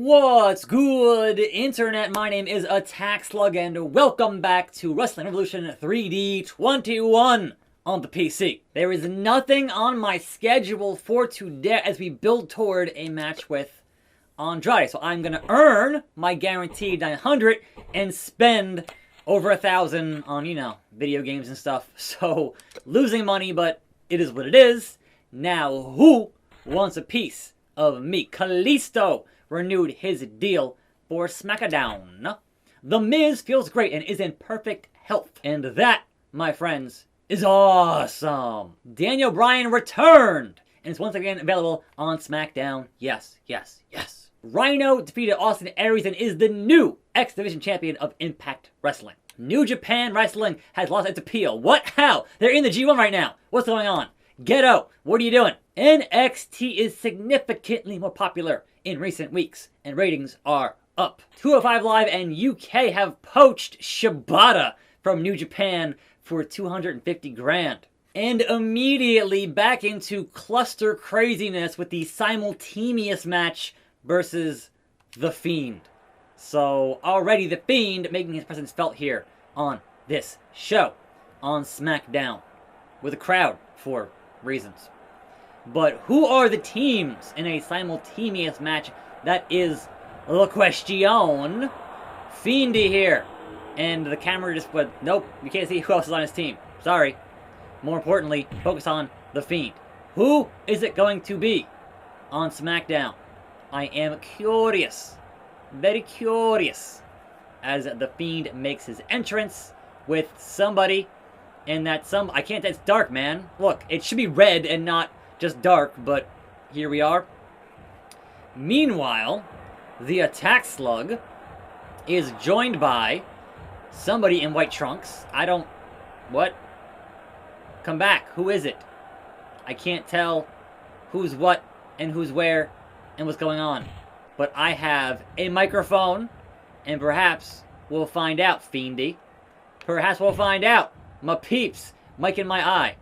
What's good, Internet? My name is attackslug, and welcome back to Wrestling Revolution 3D 21 on the PC. There is nothing on my schedule for today as we build toward a match with Andrade. So I'm gonna earn my guaranteed 900 and spend over 1,000 on, video games and stuff. So losing money, but it is what it is. Now, who wants a piece of me? Kalisto renewed his deal for SmackDown. The Miz feels great and is in perfect health. And that, my friends, is awesome. Daniel Bryan returned and is once again available on SmackDown. Yes, yes, yes. Rhino defeated Austin Aries and is the new X Division champion of Impact Wrestling. New Japan Wrestling has lost its appeal. What? How? They're in the G1 right now. What's going on? Ghetto, what are you doing? NXT is significantly more popular in recent weeks, and ratings are up. 205 Live and UK have poached Shibata from New Japan for 250 grand. And immediately back into cluster craziness with the Simultaneous Match versus The Fiend. So already The Fiend making his presence felt here on this show, on SmackDown, with a crowd for reasons. But who are the teams in a simultaneous match? That is the question. Fiendy here. And the camera just went, nope, you can't see who else is on his team. Sorry. More importantly, focus on the Fiend. Who is it going to be on SmackDown? I am curious. Very curious. As the Fiend makes his entrance with somebody. And that I can't, that's dark, man. Look, it should be red and not just dark, but here we are. Meanwhile, the attackslug is joined by somebody in white trunks. What? Come back. Who is it? I can't tell who's what and who's where and what's going on. But I have a microphone, and perhaps we'll find out, Fiendy. Perhaps we'll find out. My peeps, mic in my eye.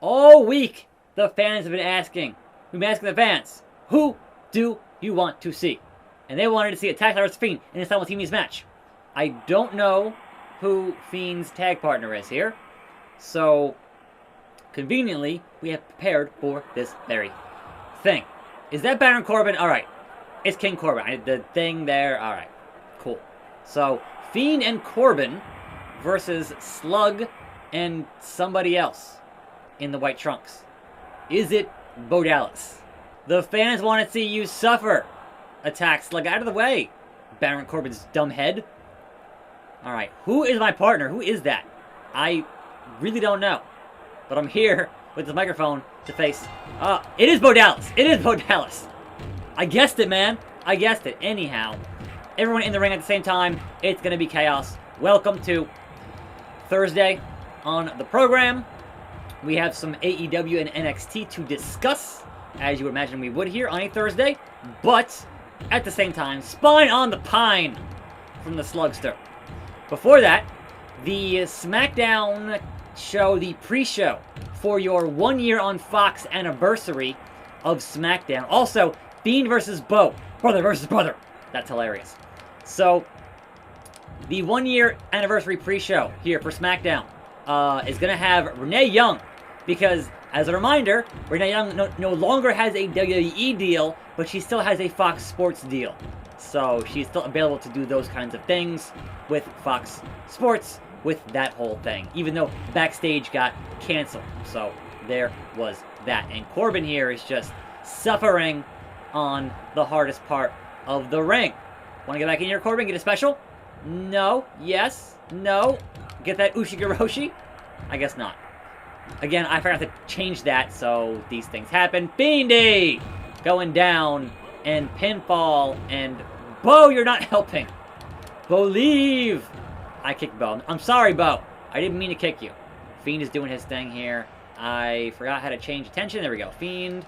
All week, the fans have been asking. We've been asking the fans, who do you want to see? And they wanted to see Attack vs. Fiend in a simultaneous match. I don't know who Fiend's tag partner is here. So, conveniently, we have prepared for this very thing. Is that Baron Corbin? Alright. It's King Corbin. The thing there. Alright. Cool. So, Fiend and Corbin versus Slug and somebody else in the white trunks. Is it Bo Dallas? The fans want to see you suffer. Attack Slug out of the way. Baron Corbin's dumb head. Alright, who is my partner? Who is that? I really don't know. But I'm here with this microphone to face... it is Bo Dallas. It is Bo Dallas. I guessed it, man. I guessed it. Anyhow, everyone in the ring at the same time. It's going to be chaos. Welcome to Thursday on the program. We have some AEW and NXT to discuss, as you would imagine we would here on a Thursday. But, at the same time, Spine on the Pine from the Slugster. Before that, the SmackDown show, the pre-show for your 1 year on Fox anniversary of SmackDown. Also, Fiend versus Bo. Brother versus brother. That's hilarious. So, the 1 year anniversary pre-show here for SmackDown is going to have Renee Young. Because, as a reminder, Renee Young no longer has a WWE deal, but she still has a Fox Sports deal. So, she's still available to do those kinds of things with Fox Sports, with that whole thing. Even though Backstage got canceled. So, there was that. And Corbin here is just suffering on the hardest part of the ring. Want to get back in here, Corbin? Get a special? No. Yes. No. Get that Ushigoroshi? I guess not. Again, I forgot to change that, so these things happen. Fiendy! Going down, and pinfall, and... Bo, you're not helping. Bo, leave! I kicked Bo. I'm sorry, Bo. I didn't mean to kick you. Fiend is doing his thing here. I forgot how to change attention. There we go. Fiend,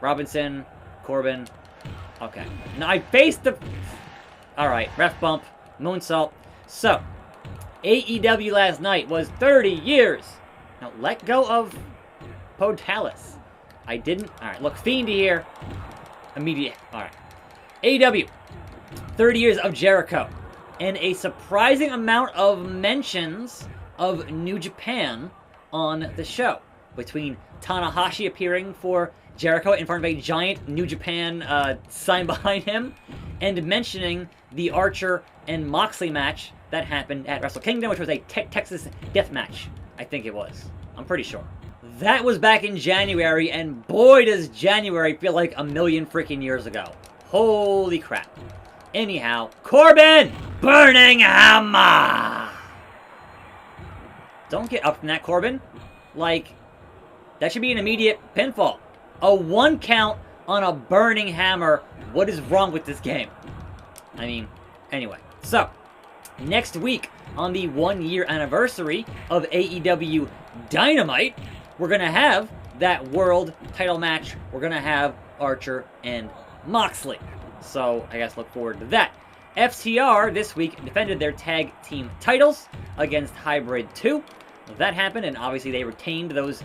Robinson, Corbin. Okay. Now I faced the... Alright, ref bump, moonsault. So, AEW last night was 30 years. Now, let go of Bo Dallas. I didn't... Alright, look, Fiendy here. Immediate... Alright. AEW, 30 years of Jericho, and a surprising amount of mentions of New Japan on the show, between Tanahashi appearing for Jericho in front of a giant New Japan sign behind him, and mentioning the Archer and Moxley match that happened at Wrestle Kingdom, which was a Texas death match, I think it was. I'm pretty sure. That was back in January, and boy does January feel like a million freaking years ago. Holy crap. Anyhow, Corbin! Burning Hammer! Don't get up from that, Corbin. Like, that should be an immediate pinfall. A 1 count on a Burning Hammer. What is wrong with this game? I mean, anyway. So, next week, on the 1-year anniversary of AEW Dynamite, we're going to have that world title match. We're going to have Archer and Moxley. So, I guess look forward to that. FTR this week defended their tag team titles against Hybrid 2. That happened, and obviously they retained those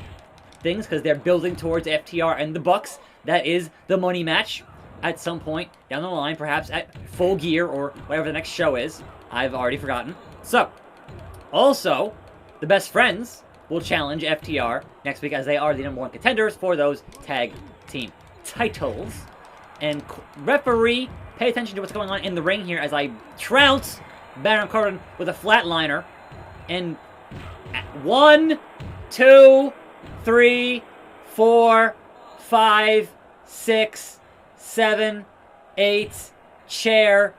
things because they're building towards FTR and the Bucks. That is the money match at some point down the line, perhaps at Full Gear or whatever the next show is. I've already forgotten. So, also, the Best Friends will challenge FTR next week as they are the #1 contenders for those tag team titles. And referee, pay attention to what's going on in the ring here as I trounce Baron Corbin with a flatliner. And 1, 2, 3, 4, 5, 6, 7, 8, chair,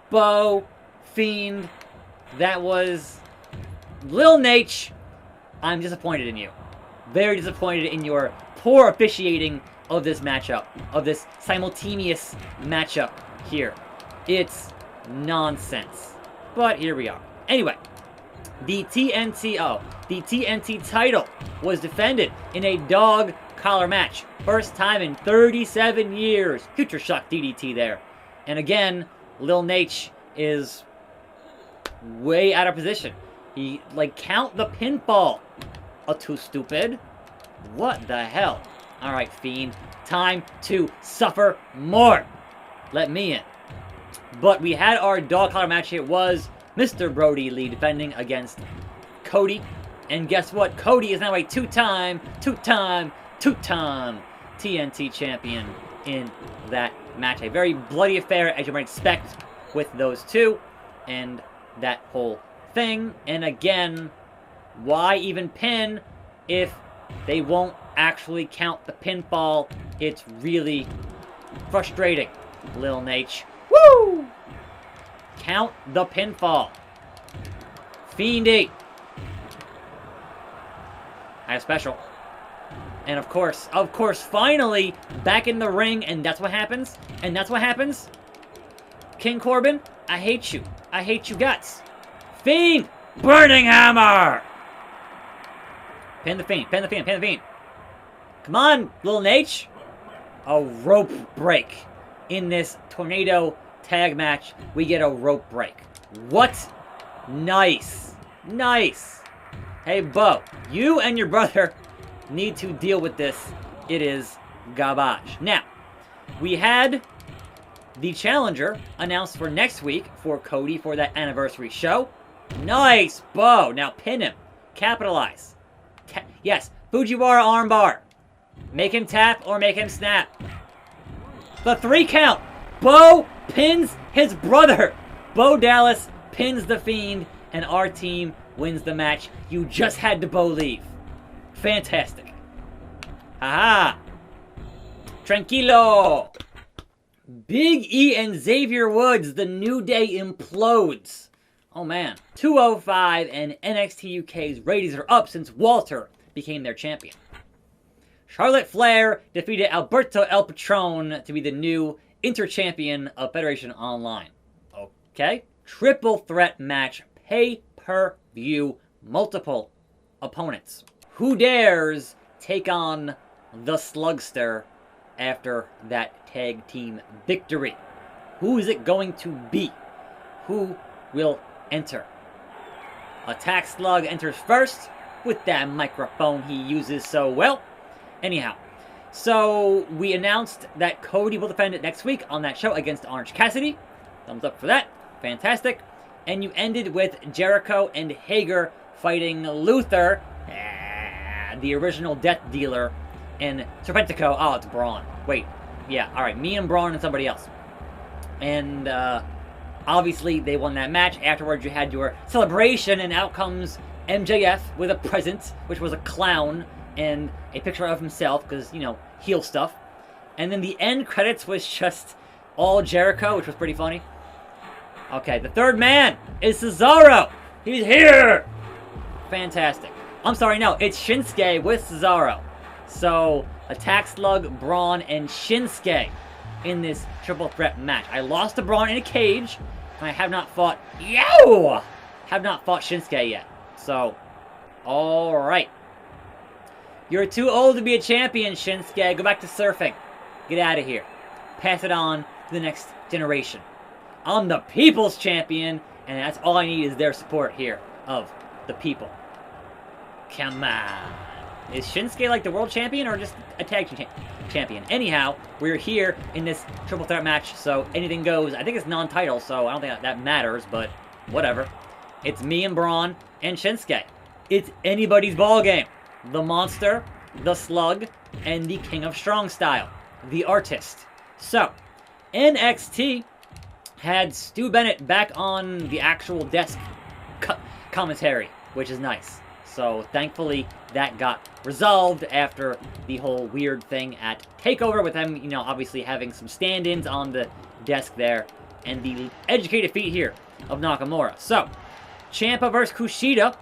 bow, fiend. That was Lil Nate. I'm disappointed in you. Very disappointed in your poor officiating of this matchup, of this simultaneous matchup here. It's nonsense. But here we are. Anyway, the TNT title was defended in a dog collar match. First time in 37 years. Future Shock DDT there. And again, Lil Nate is way out of position. He, count the pinfall. Too stupid. What the hell? Alright, Fiend. Time to suffer more. Let me in. But we had our dog collar match. It was Mr. Brody Lee defending against Cody. And guess what? Cody is now a two-time TNT champion in that match. A very bloody affair, as you might expect, with those two. And that whole thing. And again, why even pin if they won't actually count the pinfall? It's really frustrating, Lil Nate. Woo! Count the pinfall. Fiendy. I have special. And of course, finally, back in the ring, and that's what happens. And that's what happens. King Corbin, I hate you. I hate you guts. Fiend! Burning Hammer! Pin the Fiend, pin the Fiend, pin the Fiend. Come on, Lil Nate. A rope break. In this tornado tag match, we get a rope break. What? Nice. Nice. Hey, Bo, you and your brother need to deal with this. It is garbage. Now, we had the challenger announced for next week for Cody for that anniversary show. Nice, Bo. Now pin him. Capitalize. Yes, Fujiwara armbar. Make him tap or make him snap. The 3 count. Bo pins his brother. Bo Dallas pins the Fiend, and our team wins the match. You just had to believe. Fantastic. Haha. Tranquilo. Big E and Xavier Woods, the New Day implodes. Oh man. 205 and NXT UK's ratings are up since Walter became their champion. Charlotte Flair defeated Alberto El Patron to be the new inter-champion of Federation Online. Okay. Triple threat match. Pay-per-view. Multiple opponents. Who dares take on the Slugster after that tag team victory? Who is it going to be? Who will enter? Attack Slug enters first with that microphone he uses so well. Anyhow, So we announced that Cody will defend it next week on that show against Orange Cassidy. Thumbs up for that. Fantastic. And you ended with Jericho and Hager fighting Luther, the original Death Dealer, and Serpentico. Oh, it's Braun. Wait. Yeah, alright. Me and Braun and somebody else. And, obviously, they won that match. Afterwards, you had your celebration, and out comes MJF with a present, which was a clown and a picture of himself, because, you know, heel stuff. And then the end credits was just all Jericho, which was pretty funny. Okay, the third man is Cesaro. He's here. Fantastic. I'm sorry, no, it's Shinsuke with Cesaro. So, Attack Slug, Braun, and Shinsuke in this triple threat match. I lost to Braun in a cage, and I have not fought Shinsuke yet. So, alright. You're too old to be a champion, Shinsuke. Go back to surfing. Get out of here. Pass it on to the next generation. I'm the people's champion, and that's all I need is their support here of the people. Come on. Is Shinsuke like the world champion or just a tag team champion? Anyhow, we're here in this triple threat match, so anything goes. I think it's non-title, so I don't think that matters, but whatever. It's me and Braun and Shinsuke. It's anybody's ball game. The Monster, the Slug, and the King of Strong Style, the Artist. So, NXT had Stu Bennett back on the actual desk commentary, which is nice. So, thankfully, that got resolved after the whole weird thing at TakeOver with them, you know, obviously having some stand-ins on the desk there, and the educated feet here of Nakamura. So, Ciampa versus Kushida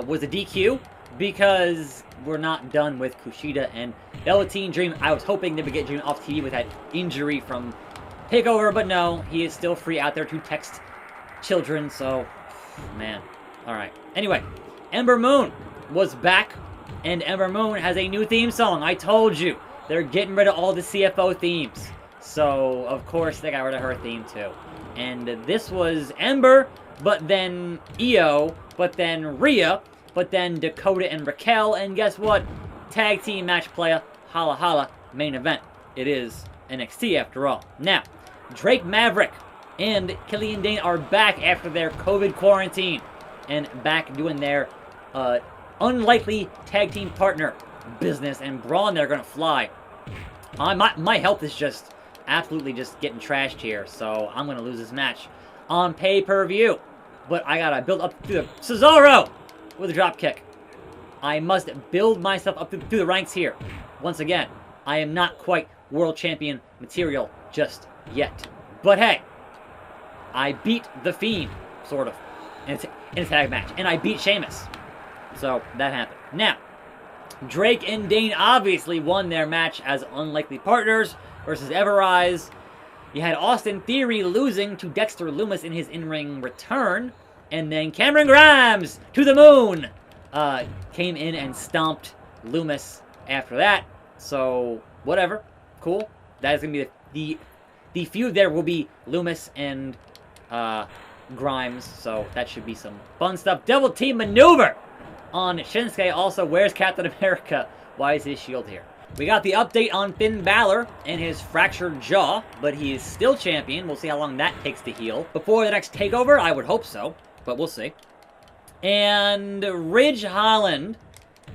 was a DQ because we're not done with Kushida and Velveteen Dream. I was hoping they would get Dream off TV with that injury from TakeOver, but no, he is still free out there to text children, so, man. Alright. Anyway, Ember Moon was back, and Ember Moon has a new theme song. I told you. They're getting rid of all the CFO themes. So, of course, they got rid of her theme, too. And this was Ember, but then Io, but then Rhea, but then Dakota and Raquel, and guess what? Tag team match playa, holla holla, main event. It is NXT after all. Now, Drake Maverick and Killian Dane are back after their COVID quarantine, and back doing their unlikely tag team partner business, and Braun, they're gonna fly. My health is just absolutely just getting trashed here, so I'm gonna lose this match on pay-per-view. But I gotta build up to the Cesaro with a drop kick. I must build myself up through the ranks here. Once again, I am not quite world champion material just yet. But hey, I beat The Fiend, sort of, in a tag match. And I beat Sheamus. So, that happened. Now, Drake and Dane obviously won their match as unlikely partners versus Everrise. You had Austin Theory losing to Dexter Lumis in his in-ring return. And then Cameron Grimes to the moon came in and stomped Lumis after that. So, whatever. Cool. That is going to be the feud there will be Lumis and Grimes. So, that should be some fun stuff. Double team maneuver on Shinsuke. Also, where's Captain America? Why is his shield here? We got the update on Finn Balor and his fractured jaw, but he is still champion. We'll see how long that takes to heal. Before the next TakeOver, I would hope so, but we'll see. And Ridge Holland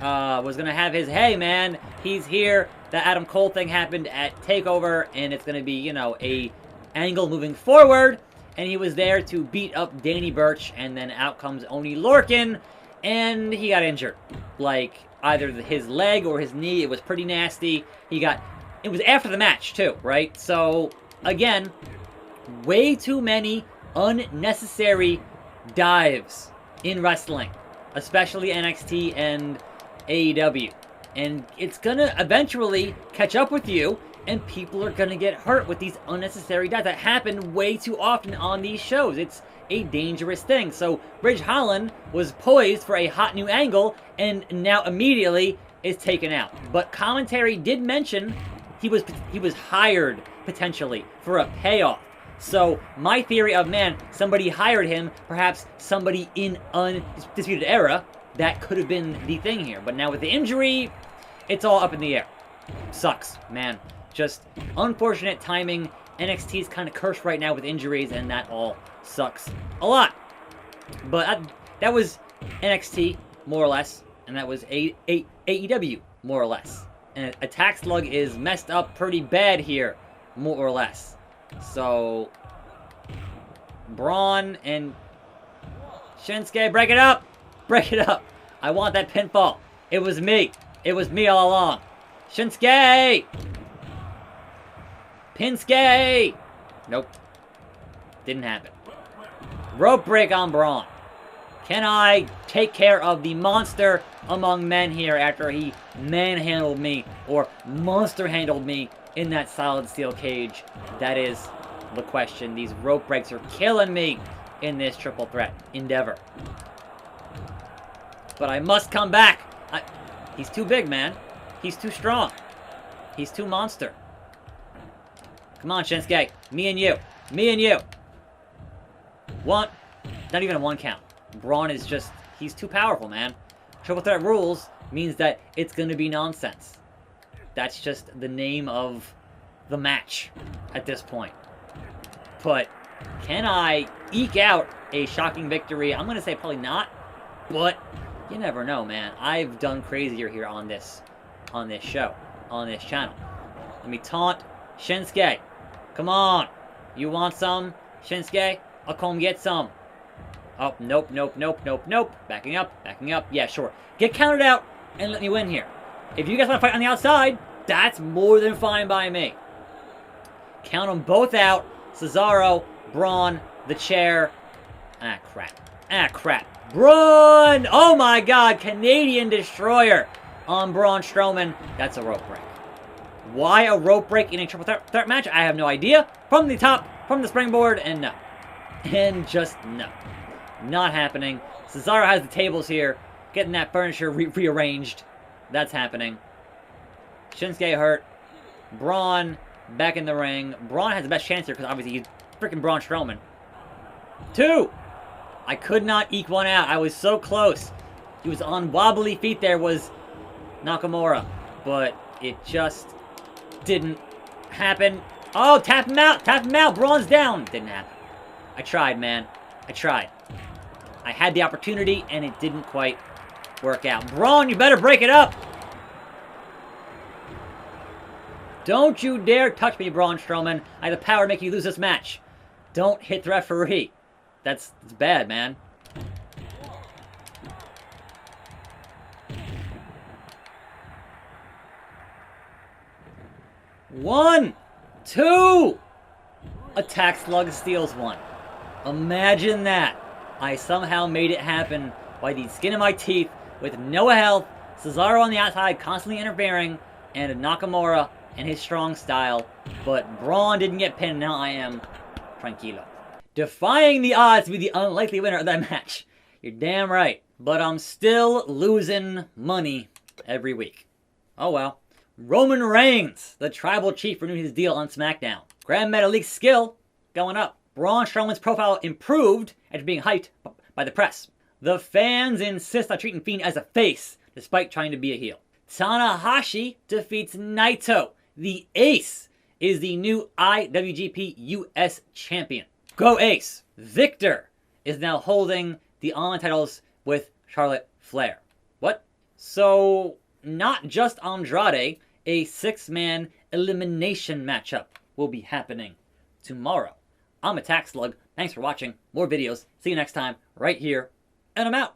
was going to have his, hey man, he's here. The Adam Cole thing happened at TakeOver, and it's going to be, you know, a angle moving forward. And he was there to beat up Danny Burch, and then out comes Oney Lorcan, and he got injured. Like, either his leg or his knee. It was pretty nasty. It was after the match, too, right? So, again, way too many unnecessary dives in wrestling, especially NXT and AEW. And it's gonna eventually catch up with you, and people are gonna get hurt with these unnecessary dives that happen way too often on these shows. It's a dangerous thing. So Ridge Holland was poised for a hot new angle, and now immediately is taken out. But commentary did mention he was hired potentially for a payoff. So my theory of, man, somebody hired him, perhaps somebody in Undisputed Era, that could have been the thing here. But now with the injury, it's all up in the air. Sucks, man. Just unfortunate timing. NXT's kind of cursed right now with injuries, and that all sucks a lot. But that was NXT, more or less, and that was AEW, more or less. And Attack Slug is messed up pretty bad here, more or less. So, Braun and Shinsuke, break it up! Break it up! I want that pinfall. It was me. It was me all along. Shinsuke! Pinsuke! Nope. Didn't happen. Rope break on Braun. Can I take care of the monster among men here after he manhandled me or monster handled me in that solid steel cage? That is the question. These rope breaks are killing me in this triple threat endeavor. But I must come back. He's too big, man. He's too strong. He's too monster. Come on, Shinsuke. Me and you. Me and you. One. Not even a one count. Braun is just... He's too powerful, man. Triple threat rules means that it's going to be nonsense. That's just the name of the match at this point. But can I eke out a shocking victory? I'm going to say probably not. But you never know, man. I've done crazier here on this show, on this channel. Let me taunt Shinsuke. Come on. You want some, Shinsuke? I'll come get some. Oh, nope, nope, nope, nope, nope. Backing up, backing up. Yeah, sure. Get counted out and let me win here. If you guys want to fight on the outside, that's more than fine by me. Count them both out. Cesaro, Braun, the chair. Ah, crap. Ah, crap. Braun! Oh my god, Canadian Destroyer on Braun Strowman. That's a rope break. Why a rope break in a triple threat match? I have no idea. From the top, from the springboard, and no. And just no. Not happening. Cesaro has the tables here. Getting that furniture rearranged. That's happening. Shinsuke hurt. Braun back in the ring. Braun has the best chance here because obviously he's freaking Braun Strowman. 2! I could not eke one out. I was so close. He was on wobbly feet there was Nakamura. But it just didn't happen. Oh, tap him out. Tap him out. Braun's down. Didn't happen. I tried, man. I tried. I had the opportunity, and it didn't quite work out. Braun, you better break it up! Don't you dare touch me, Braun Strowman. I have the power to make you lose this match. Don't hit the referee. That's bad, man. One, two! Attack Slug steals one. Imagine that. I somehow made it happen by the skin of my teeth with no health, Cesaro on the outside constantly interfering, and Nakamura and his strong style. But Braun didn't get pinned, now I am tranquilo. Defying the odds to be the unlikely winner of that match. You're damn right. But I'm still losing money every week. Oh well. Roman Reigns, the tribal chief, renewed his deal on SmackDown. Grand Metalik's skill going up. Braun Strowman's profile improved after being hyped by the press. The fans insist on treating Fiend as a face, despite trying to be a heel. Tanahashi defeats Naito. The Ace is the new IWGP US Champion. Go Ace! Victor is now holding the online titles with Charlotte Flair. What? So, not just Andrade, a 6-man elimination matchup will be happening tomorrow. I'm Attack Slug. Thanks for watching. More videos. See you next time right here. And I'm out.